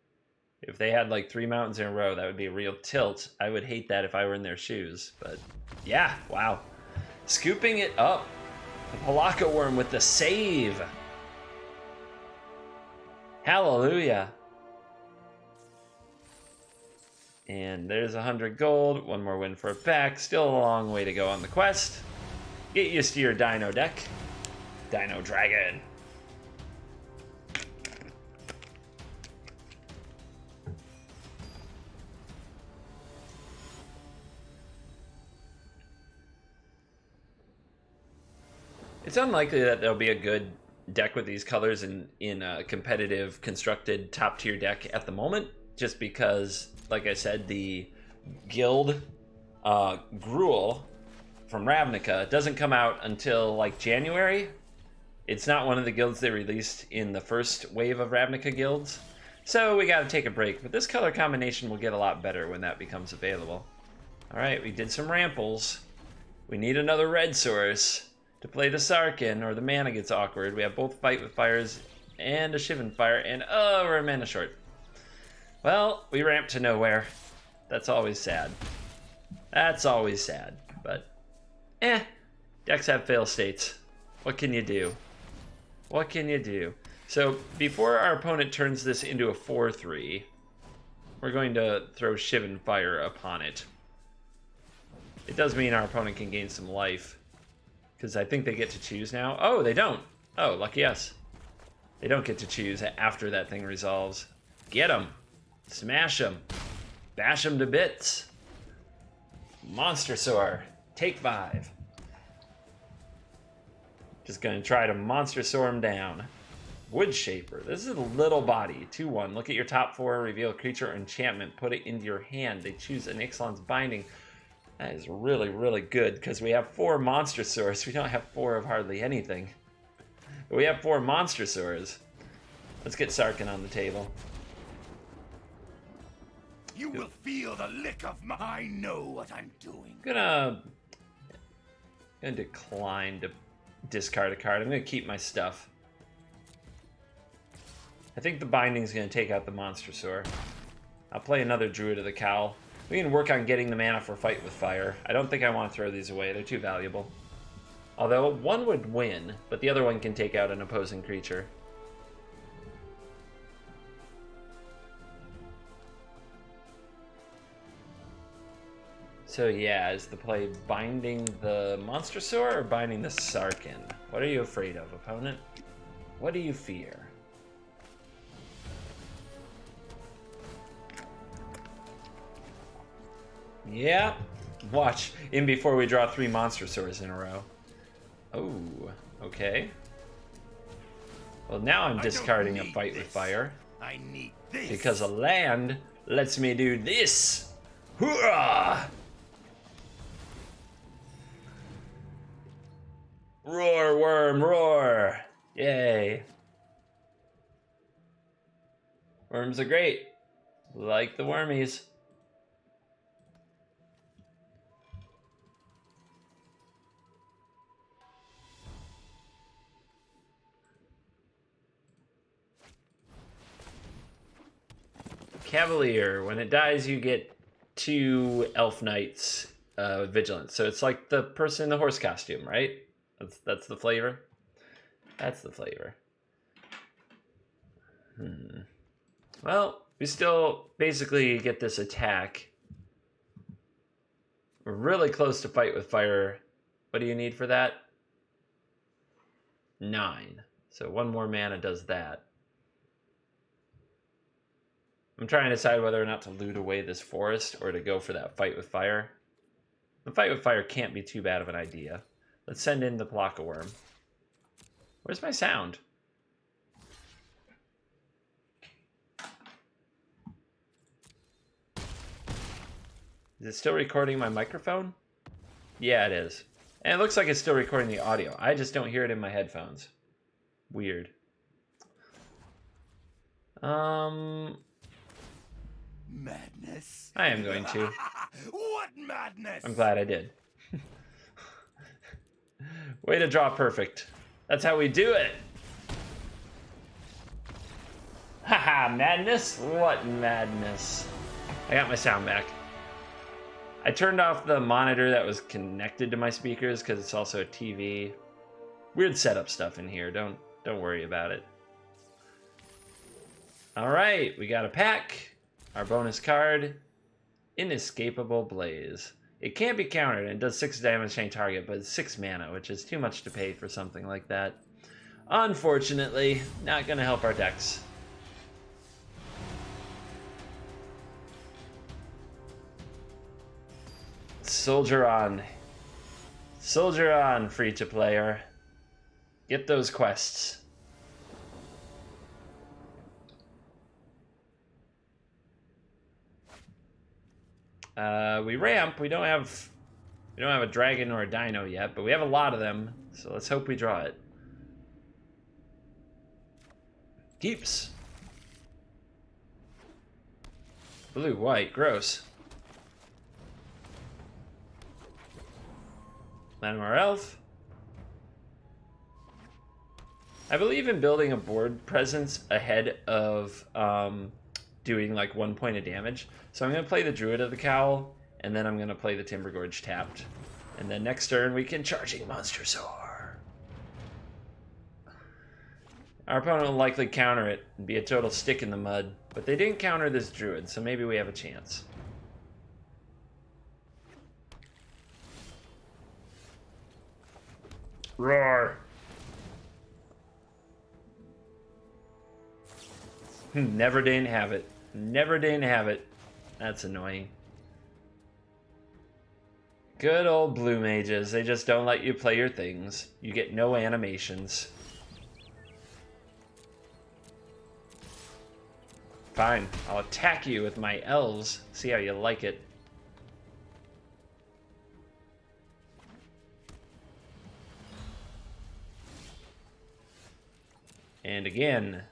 [SPEAKER 1] If they had like 3 mountains in a row, that would be a real tilt. I would hate that if I were in their shoes. But yeah, wow. Scooping it up. The Palaka Worm with the save. Hallelujah. And there's 100 gold. 1 more win for it back. Still a long way to go on the quest. Get used to your Dino deck. Dino-dragon. It's unlikely that there'll be a good deck with these colors in a competitive, constructed, top-tier deck at the moment, just because, like I said, the guild Gruul from Ravnica doesn't come out until, like, January. It's not one of the guilds they released in the first wave of Ravnica guilds, so we gotta take a break. But this color combination will get a lot better when that becomes available. Alright, we did some ramples. We need another red source to play the Sarkin, or the mana gets awkward. We have both Fight with Fires and a Shivan Fire, and oh, we're a mana short. Well, we ramped to nowhere. That's always sad. That's always sad, but decks have fail states. What can you do? What can you do? So before our opponent turns this into a 4-3, we're going to throw Shivan Fire upon it. It does mean our opponent can gain some life, because I think they get to choose now. Oh, they don't. Oh, lucky us. They don't get to choose after that thing resolves. Get them. Smash them. Bash them to bits. Monster Soar. Take 5. Just going to try to Monster Soar him down. Wood Shaper. This is a little body. 2-1. Look at your top 4. Reveal a creature or enchantment. Put it into your hand. They choose an Ixalan's Binding. That is really, really good, because we have 4 Monster Soars. We don't have 4 of hardly anything. But we have 4 Monster Soars. Let's get Sarkin on the table.
[SPEAKER 2] You will feel the lick of my... I know what I'm doing.
[SPEAKER 1] Gonna decline to discard a card. I'm gonna keep my stuff. I think the Binding's gonna take out the Monster Soar. I'll play another Druid of the Cowl. We can work on getting the mana for Fight with Fire. I don't think I want to throw these away. They're too valuable. Although one would win, but the other one can take out an opposing creature. So yeah, is the play binding the Monster Soar or binding the Sarkin? What are you afraid of, opponent? What do you fear? Yeah, watch in before we draw 3 Monster Soars in a row. Oh, okay. Well, now I'm discarding a Fight with Fire.
[SPEAKER 2] I need this.
[SPEAKER 1] Because a land lets me do this. Hoorah! Roar, worm, roar! Yay. Worms are great. Like the wormies. Cavalier. When it dies, you get 2 Elf Knights Vigilance. So it's like the person in the horse costume, right? That's the flavor. That's the flavor. Well, we still basically get this attack. We're really close to Fight with Fire. What do you need for that? 9. So 1 more mana does that. I'm trying to decide whether or not to loot away this forest or to go for that Fight with Fire. The Fight with Fire can't be too bad of an idea. Let's send in the Palaka Worm. Where's my sound? Is it still recording my microphone? Yeah, it is. And it looks like it's still recording the audio. I just don't hear it in my headphones. Weird.
[SPEAKER 2] Madness.
[SPEAKER 1] I am going to.
[SPEAKER 2] What madness?
[SPEAKER 1] I'm glad I did. Way to draw perfect. That's how we do it. Haha, madness? What madness? I got my sound back. I turned off the monitor that was connected to my speakers because it's also a TV. Weird setup stuff in here. Don't worry about it. All right, we got a pack. Our bonus card, Inescapable Blaze. It can't be countered and it does 6 damage to any target, but it's 6 mana, which is too much to pay for something like that. Unfortunately, not gonna help our decks. Soldier on. Soldier on, free-to-player. Get those quests. We ramp. We don't have a dragon or a dino yet, but we have a lot of them, so let's hope we draw it. Keeps. Blue, white, gross. Landmar Elf. I believe in building a board presence ahead of doing like 1 point of damage. So I'm going to play the Druid of the Cowl, and then I'm going to play the Timber Gorge tapped. And then next turn we can Charging Monster Soar. Our opponent will likely counter it and be a total stick in the mud, but they didn't counter this Druid, so maybe we have a chance. Roar! Never didn't have it. Never didn't have it. That's annoying. Good old blue mages. They just don't let you play your things. You get no animations. Fine. I'll attack you with my elves. See how you like it. And again.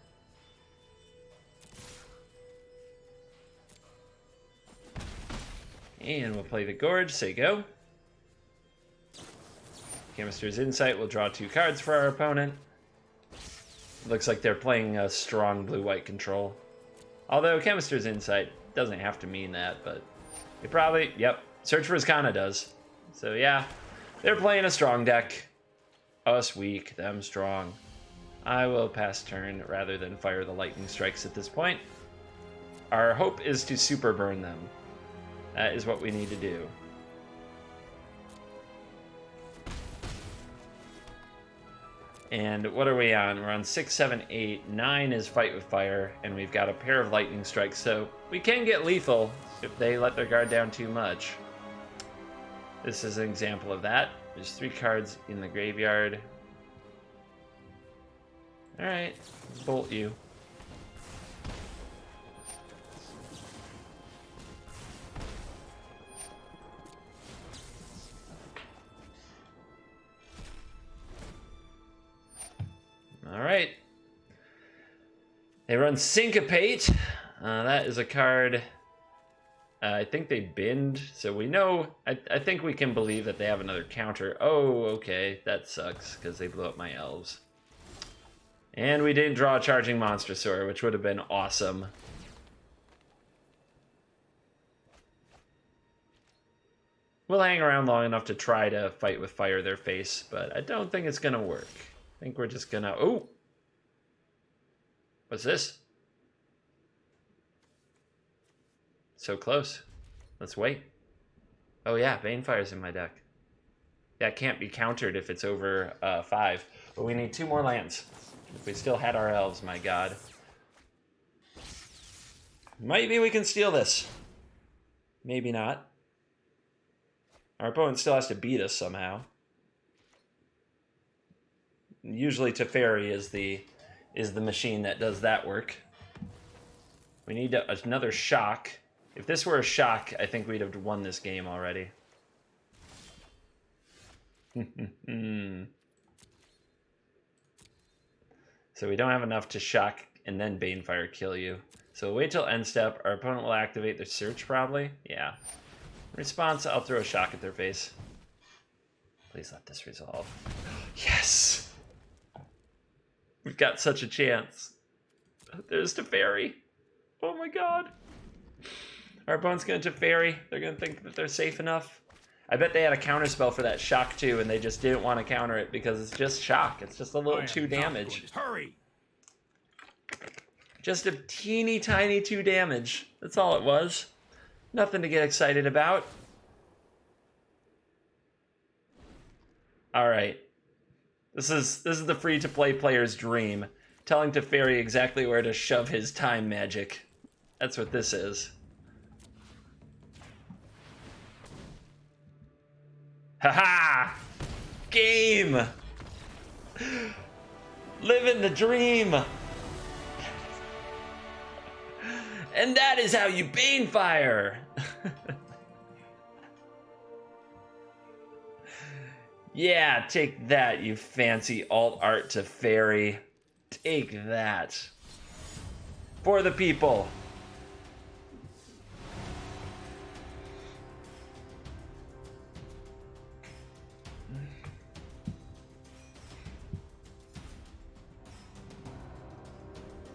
[SPEAKER 1] And we'll play the Gorge, say go. Chemister's Insight will draw 2 cards for our opponent. Looks like they're playing a strong blue-white control. Although Chemister's Insight doesn't have to mean that, but it probably, yep, Search for Azkana does. So yeah, they're playing a strong deck. Us weak, them strong. I will pass turn rather than fire the lightning strikes at this point. Our hope is to super burn them. That is what we need to do. And what are we on? We're on 6, 7, 8. 9 is Fight with Fire, and we've got a pair of lightning strikes, so we can get lethal if they let their guard down too much. This is an example of that. There's 3 cards in the graveyard. Alright, let's bolt you. Alright. They run Syncopate. That is a card. I think they bend, so we know. I think we can believe that they have another counter. Oh, okay. That sucks, because they blew up my elves. And we didn't draw a Charging Monster Soar, which would have been awesome. We'll hang around long enough to try to Fight with Fire their face, but I don't think it's going to work. I think we're just going to... Oh! What's this? So close. Let's wait. Oh yeah, Banefire's in my deck. That can't be countered if it's over 5. But we need 2 more lands. If we still had our elves, my god. Maybe we can steal this. Maybe not. Our opponent still has to beat us somehow. Usually Teferi is the machine that does that work. We need another shock. If this were a shock, I think we'd have won this game already. So we don't have enough to shock and then Banefire kill you. So wait till end step. Our opponent will activate their search probably. Yeah. In response, I'll throw a shock at their face. Please let this resolve. Yes! We've got such a chance. There's Teferi. Oh my god. Our opponent's gonna Teferi. They're gonna think that they're safe enough. I bet they had a counter spell for that shock too, and they just didn't want to counter it because it's just shock. It's just a little 2 damage.
[SPEAKER 2] Hurry!
[SPEAKER 1] Just a teeny tiny 2 damage. That's all it was. Nothing to get excited about. All right. This is the free-to-play player's dream. Telling Teferi exactly where to shove his time magic. That's what this is. Haha! Game! Living the dream! And that is how you Banefire! Yeah, take that, you fancy alt art Teferi. Take that. For the people.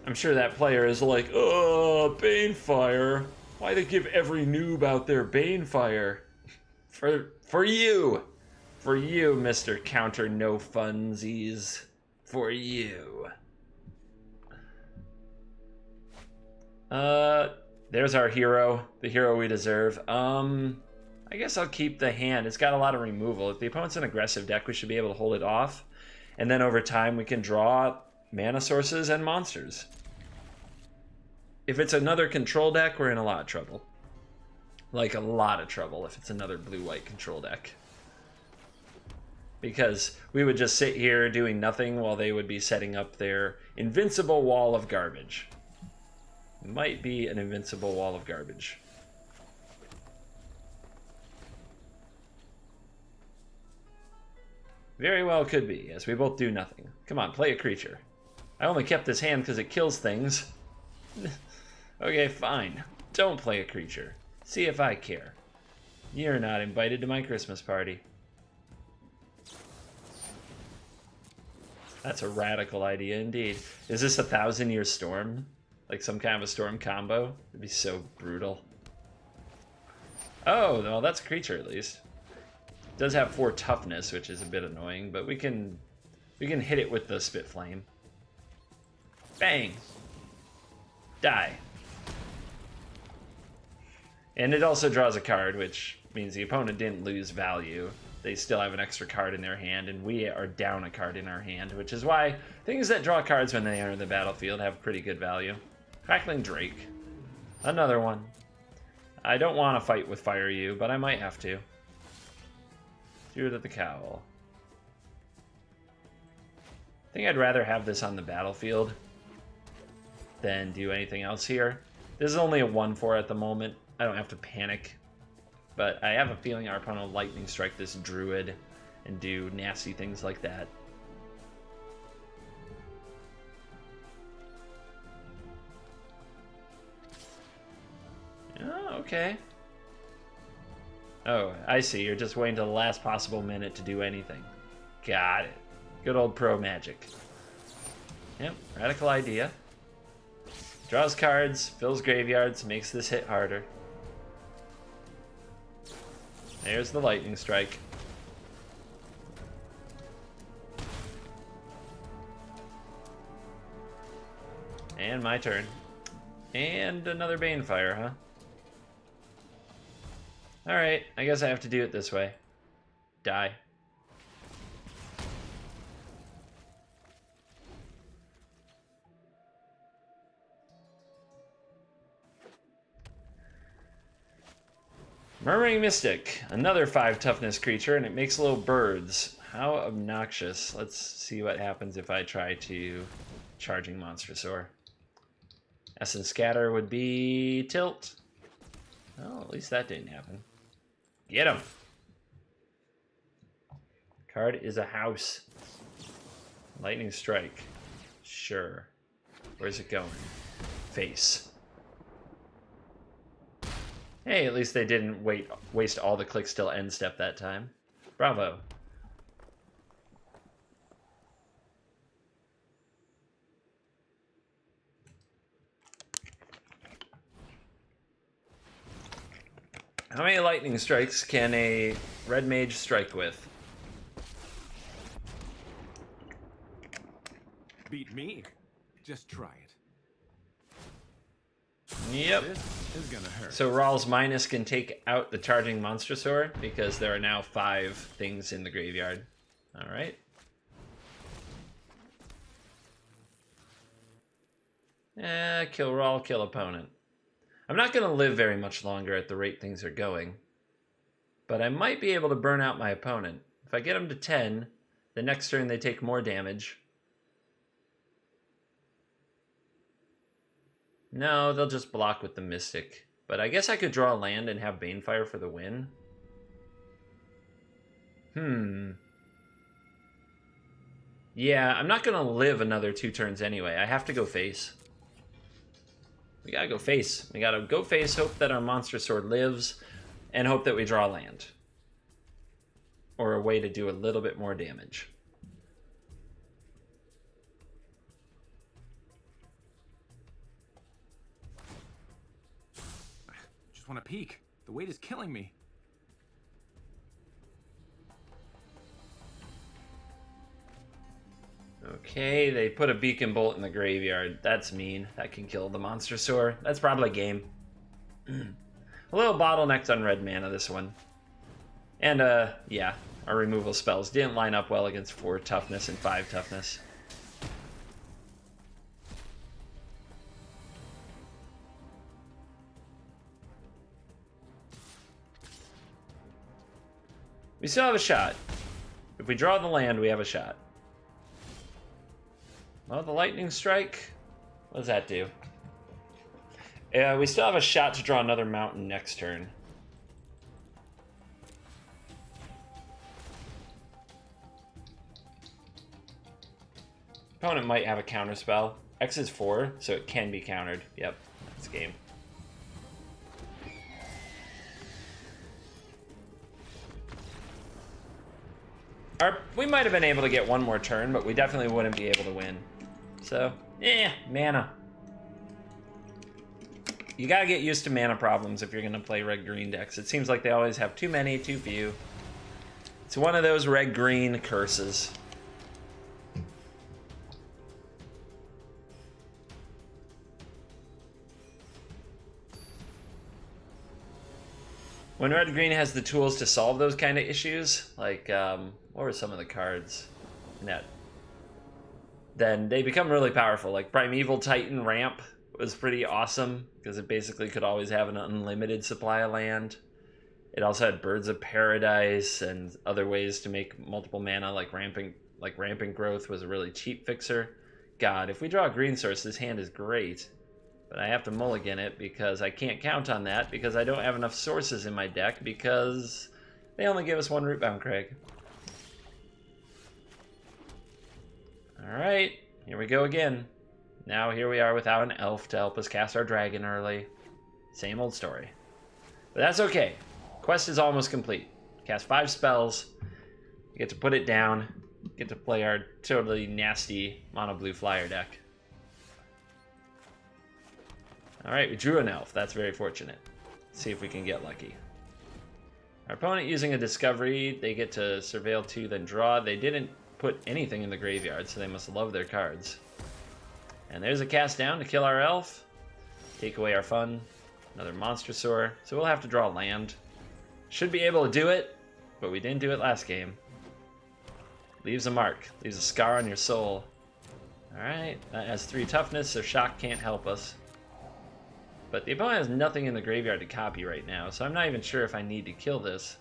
[SPEAKER 1] I'm sure that player is like, oh, Banefire. Why they give every noob out there Banefire? For you. For you, Mr. Counter No Funsies. For you. There's our hero. The hero we deserve. I guess I'll keep the hand. It's got a lot of removal. If the opponent's an aggressive deck, we should be able to hold it off. And then over time, we can draw mana sources and monsters. If it's another control deck, we're in a lot of trouble. Like a lot of trouble if it's another blue-white control deck. Because we would just sit here doing nothing while they would be setting up their invincible wall of garbage. It might be an invincible wall of garbage. Very well could be, as we both do nothing. Come on, play a creature. I only kept this hand because it kills things. Okay, fine. Don't play a creature. See if I care. You're not invited to my Christmas party. That's a radical idea indeed. Is this a 1,000-year storm? Like some kind of a storm combo? It'd be so brutal. Oh, well, that's a creature at least. It does have 4 toughness, which is a bit annoying, but we can hit it with the Spit Flame. Bang! Die. And it also draws a card, which means the opponent didn't lose value. They still have an extra card in their hand, and we are down a card in our hand, which is why things that draw cards when they enter the battlefield have pretty good value. Crackling Drake. Another one. I don't want to fight with Fire You, but I might have to. Do it at the cowl. I think I'd rather have this on the battlefield than do anything else here. This is only a 1/4 at the moment. I don't have to panic. But I have a feeling our opponent will lightning strike this druid and do nasty things like that. Oh, okay. Oh, I see. You're just waiting till the last possible minute to do anything. Got it. Good old pro magic. Yep, radical idea. Draws cards, fills graveyards, makes this hit harder. There's the lightning strike. And my turn. And another Banefire, huh? Alright, I guess I have to do it this way. Die. Murmuring Mystic, another 5 toughness creature, and it makes little birds. How obnoxious. Let's see what happens if I try to Charging Monstrosaur. Essence Scatter would be Tilt. Oh, at least that didn't happen. Get him! Card is a house. Lightning Strike. Sure. Where's it going? Face. Hey, at least they didn't waste all the clicks till end step that time. Bravo. How many lightning strikes can a red mage strike with?
[SPEAKER 3] Beat me? Just try it.
[SPEAKER 1] Yep.
[SPEAKER 3] This is gonna hurt.
[SPEAKER 1] So Rawl's Minus can take out the charging Monstrosaur because there are now 5 things in the graveyard. Alright. Kill Rawl, kill opponent. I'm not going to live very much longer at the rate things are going. But I might be able to burn out my opponent. If I get them to 10, the next turn they take more damage. No, they'll just block with the Mystic. But I guess I could draw a land and have Banefire for the win. Yeah, I'm not going to live another 2 turns anyway. I have to go face. We gotta go face. We gotta go face, hope that our Monster Sword lives, and hope that we draw land. Or a way to do a little bit more damage.
[SPEAKER 3] I just want to peek. The weight is killing me.
[SPEAKER 1] Okay, they put a Beacon Bolt in the graveyard. That's mean. That can kill the Monster Sword. That's probably game. A little bottlenecked on red mana, this one. And, yeah, our removal spells didn't line up well against 4 toughness and 5 toughness. We still have a shot. If we draw the land, we have a shot. Well, the lightning strike, what does that do? We still have a shot to draw another mountain next turn. Opponent might have a counter spell. X is 4, so it can be countered. Yep, that's game. We might have been able to get one more turn, but we definitely wouldn't be able to win. So, mana. You gotta get used to mana problems if you're gonna play red-green decks. It seems like they always have too many, too few. It's one of those red-green curses. When red-green has the tools to solve those kind of issues, like, what were some of the cards in that? Then they become really powerful. Like Primeval Titan Ramp was pretty awesome because it basically could always have an unlimited supply of land. It also had Birds of Paradise and other ways to make multiple mana, like Rampant Growth was a really cheap fixer. God, if we draw a green source, this hand is great. But I have to mulligan it because I can't count on that because I don't have enough sources in my deck because they only give us 1 Rootbound Crag. Alright, here we go again. Now here we are without an elf to help us cast our dragon early. Same old story. But that's okay. Quest is almost complete. Cast 5 spells. We get to put it down. Get to play our totally nasty mono blue flyer deck. Alright, we drew an elf. That's very fortunate. Let's see if we can get lucky. Our opponent using a discovery, they get to surveil 2, then draw. They didn't put anything in the graveyard, so they must love their cards. And there's a cast down to kill our elf. Take away our fun. Another Monstrosaur. So we'll have to draw land. Should be able to do it, but we didn't do it last game. Leaves a mark. Leaves a scar on your soul. Alright, that has 3 toughness, so shock can't help us. But the opponent has nothing in the graveyard to copy right now, so I'm not even sure if I need to kill this.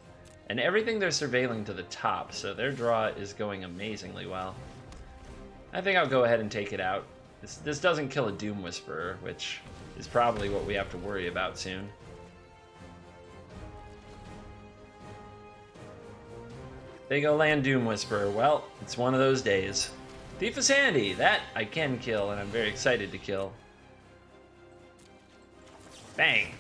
[SPEAKER 1] And everything they're surveilling to the top, so their draw is going amazingly well. I think I'll go ahead and take it out. This doesn't kill a Doom Whisperer, which is probably what we have to worry about soon. They go land Doom Whisperer. Well, it's one of those days. Thief of Sandy, that I can kill, and I'm very excited to kill. Bang!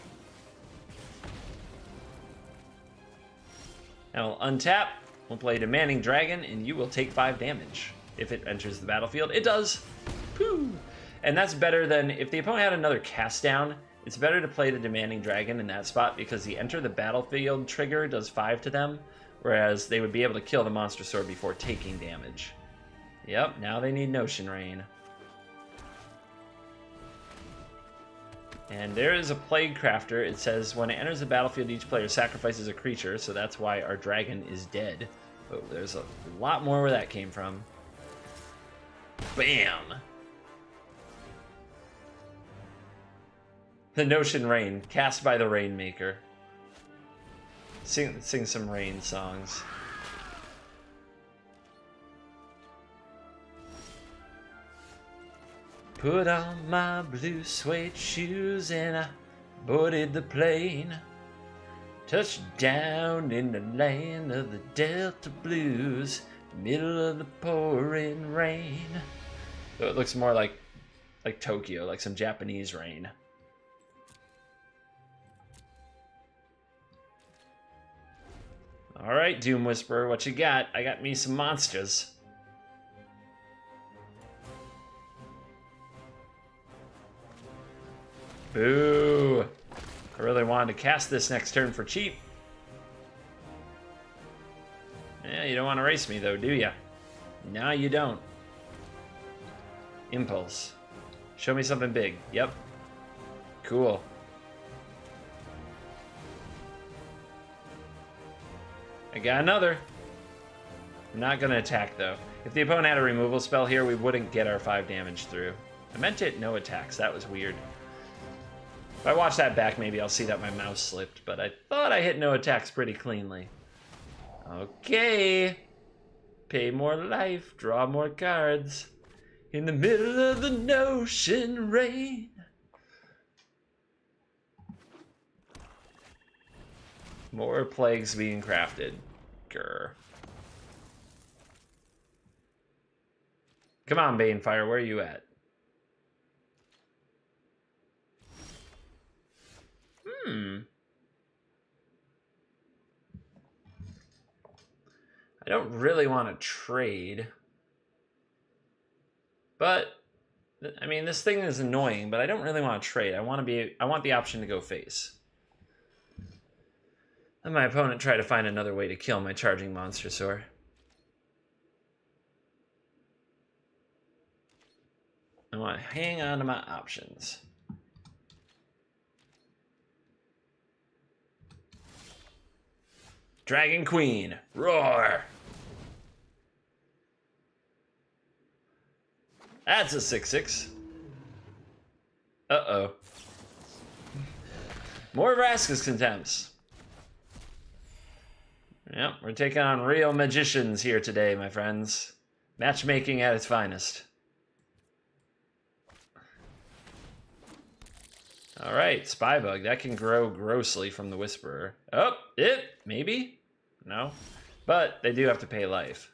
[SPEAKER 1] Now we'll untap, we'll play Demanding Dragon, and you will take 5 damage. If it enters the battlefield, it does. Pooh! And that's better than if the opponent had another cast down, It's better to play the Demanding Dragon in that spot because the Enter the Battlefield trigger does 5 to them, whereas they would be able to kill the Monster Sword before taking damage. Yep, now they need Notion Rain. And there is a Plague Crafter. It says, when it enters the battlefield, each player sacrifices a creature, so that's why our dragon is dead. But there's a lot more where that came from. Bam! The Notion Rain, cast by the Rainmaker. Sing some rain songs. Put on my blue suede shoes and I boarded the plane. Touched down in the land of the Delta Blues, middle of the pouring rain. So it looks more like Tokyo, like some Japanese rain. All right, Doom Whisperer, what you got? I got me some monsters. Boo! I really wanted to cast this next turn for cheap. Yeah, you don't want to race me though, do ya? No, you don't. Impulse. Show me something big. Yep. Cool. I got another. I'm not going to attack though. If the opponent had a removal spell here, we wouldn't get our 5 damage through. I meant to hit no attacks. That was weird. If I watch that back, maybe I'll see that my mouse slipped, but I thought I hit no attacks pretty cleanly. Okay. Pay more life, draw more cards. In the middle of the Notion Rain. More plagues being crafted. Grr. Come on, Banefire, where are you at? I don't really want to trade. But, I mean, this thing is annoying, but I don't really want to trade. I want the option to go face. Let my opponent try to find another way to kill my charging monster sword. I want to hang on to my options. Dragon Queen, roar! That's a 6/6. Uh-oh. More Vraska's Contempts. Yep, we're taking on real magicians here today, my friends. Matchmaking at its finest. Alright, Spybug. That can grow grossly from the Whisperer. Oh, maybe? No. But they do have to pay life.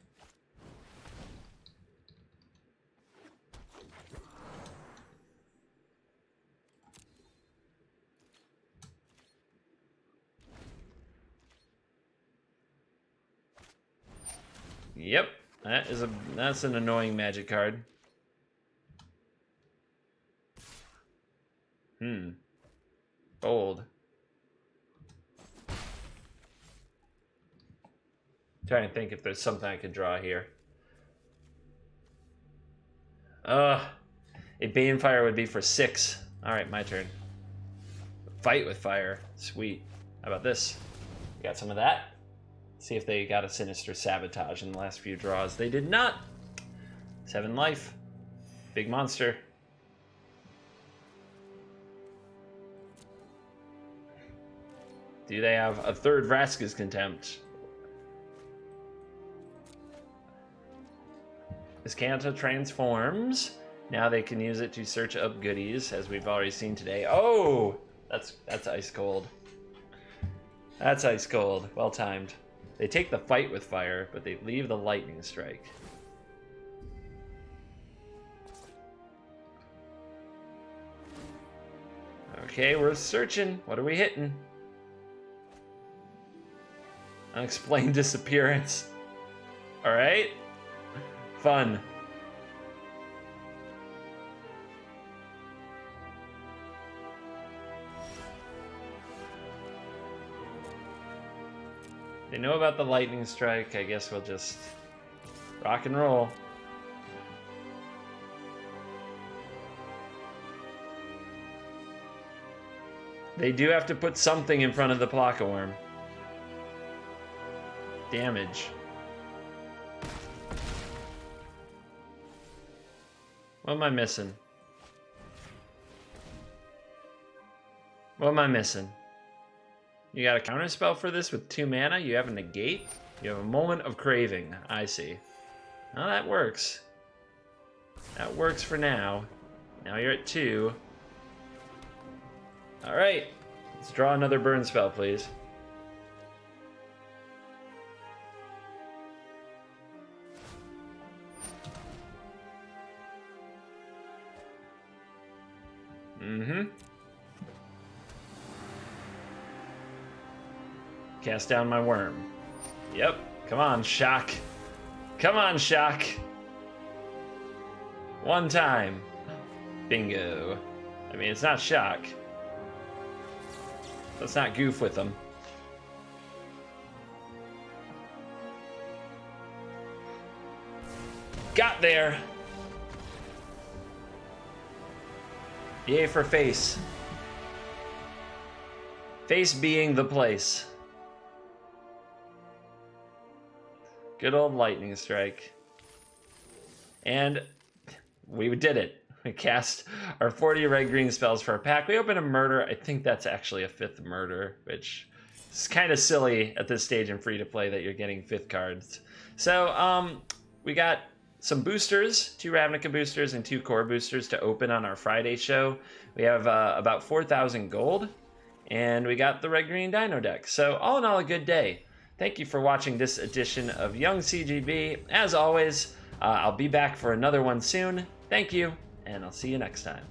[SPEAKER 1] Yep, that's an annoying magic card. Bold. Trying to think if there's something I could draw here. A Banefire would be for 6. Alright, my turn. Fight with Fire. Sweet. How about this? We got some of that. See if they got a Sinister Sabotage in the last few draws. They did not. 7 life. Big monster. Do they have a third Vraska's Contempt? Iskanta transforms. Now they can use it to search up goodies, as we've already seen today. Oh! That's ice cold. That's ice cold. Well timed. They take the fight with fire, but they leave the lightning strike. Okay, we're searching. What are we hitting? Unexplained disappearance. Alright. Fun. They know about the lightning strike. I guess we'll just rock and roll. They do have to put something in front of the Plaka Worm. Damage. What am I missing? What am I missing? You got a counterspell for this with 2 mana? You have a negate? You have a moment of craving. I see. Well, that works. That works for now. Now you're at 2. Alright. Let's draw another burn spell, please. Cast down my worm. Yep. Come on, shock. Come on, shock. One time. Bingo. I mean, it's not shock. Let's not goof with them. Got there. Yay for face. Face being the place. Good old lightning strike. And we did it. We cast our 40 red-green spells for a pack. We opened a murder. I think that's actually a 5th murder, which is kind of silly at this stage in free-to-play that you're getting 5th cards. So we got some boosters, 2 Ravnica boosters and 2 core boosters to open on our Friday show. We have about 4,000 gold, and we got the red-green Dino deck. So all in all, a good day. Thank you for watching this edition of Young CGB. As always, I'll be back for another one soon. Thank you, and I'll see you next time.